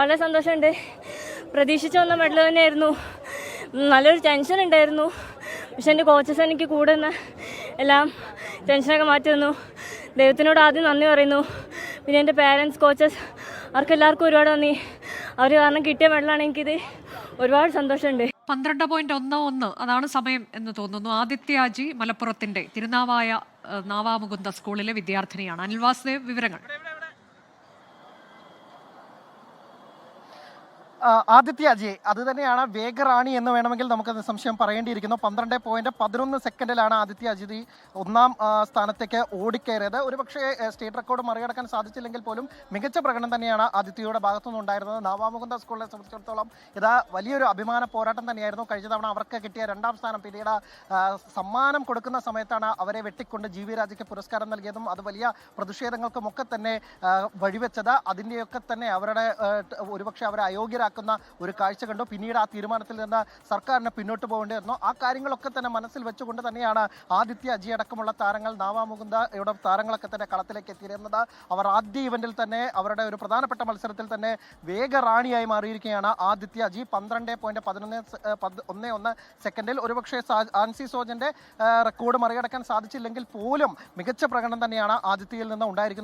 വളരെ സന്തോഷമുണ്ട്. പ്രതീക്ഷിച്ച വന്ന മെഡൽ തന്നെയായിരുന്നു. നല്ലൊരു ടെൻഷൻ ഉണ്ടായിരുന്നു. പക്ഷെ എൻ്റെ കോച്ചസ് എനിക്ക് കൂടെ നിന്ന് എല്ലാം ടെൻഷനൊക്കെ മാറ്റി തന്നു. ദൈവത്തിനോട് ആദ്യം നന്ദി പറയുന്നു. പിന്നെ എൻ്റെ പാരൻസ്, കോച്ചസ്, അവർക്കെല്ലാവർക്കും ഒരുപാട് നന്ദി. അവർ കാരണം കിട്ടിയ മെഡലാണ്. എനിക്കിത് ഒരുപാട് സന്തോഷമുണ്ട്. 12.11 അതാണ് സമയം എന്ന് തോന്നുന്നു. ആദിത്യാജി മലപ്പുറത്തിന്റെ തിരുനാവായ നാവാമുകുന്ദ സ്കൂളിലെ വിദ്യാർത്ഥിനിയാണ്. അനിൽ വാസുദേവ്, വിവരങ്ങൾ. ആദിത്യാജി അത് തന്നെയാണ് വേഗറാണി എന്ന് വേണമെങ്കിൽ നമുക്ക് സംശയം പറയേണ്ടിയിരിക്കുന്നു. 12.11 ആദിത്യാജി ഒന്നാം സ്ഥാനത്തേക്ക് ഓടിക്കയറിയത്. ഒരുപക്ഷെ സ്റ്റേറ്റ് റെക്കോർഡ് മറികടക്കാൻ സാധിച്ചില്ലെങ്കിൽ പോലും മികച്ച പ്രകടനം തന്നെയാണ് ആദിത്യയുടെ ഭാഗത്തുനിന്ന് ഉണ്ടായിരുന്നത്. നാവാമുകുന്ദ സ്കൂളിനെ സംബന്ധിച്ചിടത്തോളം ഇത് വലിയൊരു അഭിമാന പോരാട്ടം തന്നെയായിരുന്നു. കഴിഞ്ഞ തവണ അവർക്ക് കിട്ടിയ 2ാം സ്ഥാനം പിന്നീട് സമ്മാനം കൊടുക്കുന്ന സമയത്താണ് അവരെ വെട്ടിക്കൊണ്ട് GV രാജയ്ക്ക് പുരസ്കാരം നൽകിയതും അത് വലിയ പ്രതിഷേധങ്ങൾക്കുമൊക്കെ തന്നെ വഴിവെച്ചത്. അതിൻ്റെയൊക്കെ തന്നെ അവരുടെ ഒരുപക്ഷെ അവരെ അയോഗ്യരാക്കുന്ന ഒരു കാഴ്ച കണ്ടു. പിന്നീട് ആ തീരുമാനത്തിൽ നിന്ന് സർക്കാരിന് പിന്നോട്ട് പോകേണ്ടി വന്നു. ആ കാര്യങ്ങളൊക്കെ തന്നെ മനസ്സിൽ വെച്ചുകൊണ്ട് തന്നെയാണ് ആദിത്യ അജി അടക്കമുള്ള താരങ്ങൾ, നാവാമുകുന്ദയുടെ താരങ്ങളൊക്കെ തന്നെ കളത്തിലേക്ക് എത്തിയിരുന്നത്. അവർ ആദ്യ ഇവന്റിൽ തന്നെ അവരുടെ ഒരു പ്രധാനപ്പെട്ട മത്സരത്തിൽ തന്നെ വേഗറാണിയായി മാറിയിരിക്കുകയാണ് ആദിത്യ അജി. 12.11 ഒരുപക്ഷെ ആൻസി സോജന്റെ റെക്കോർഡ് മറികടക്കാൻ സാധിച്ചില്ലെങ്കിൽ പോലും മികച്ച പ്രകടനം തന്നെയാണ് ആദിത്യയിൽ നിന്ന് ഉണ്ടായിരിക്കുന്നത്.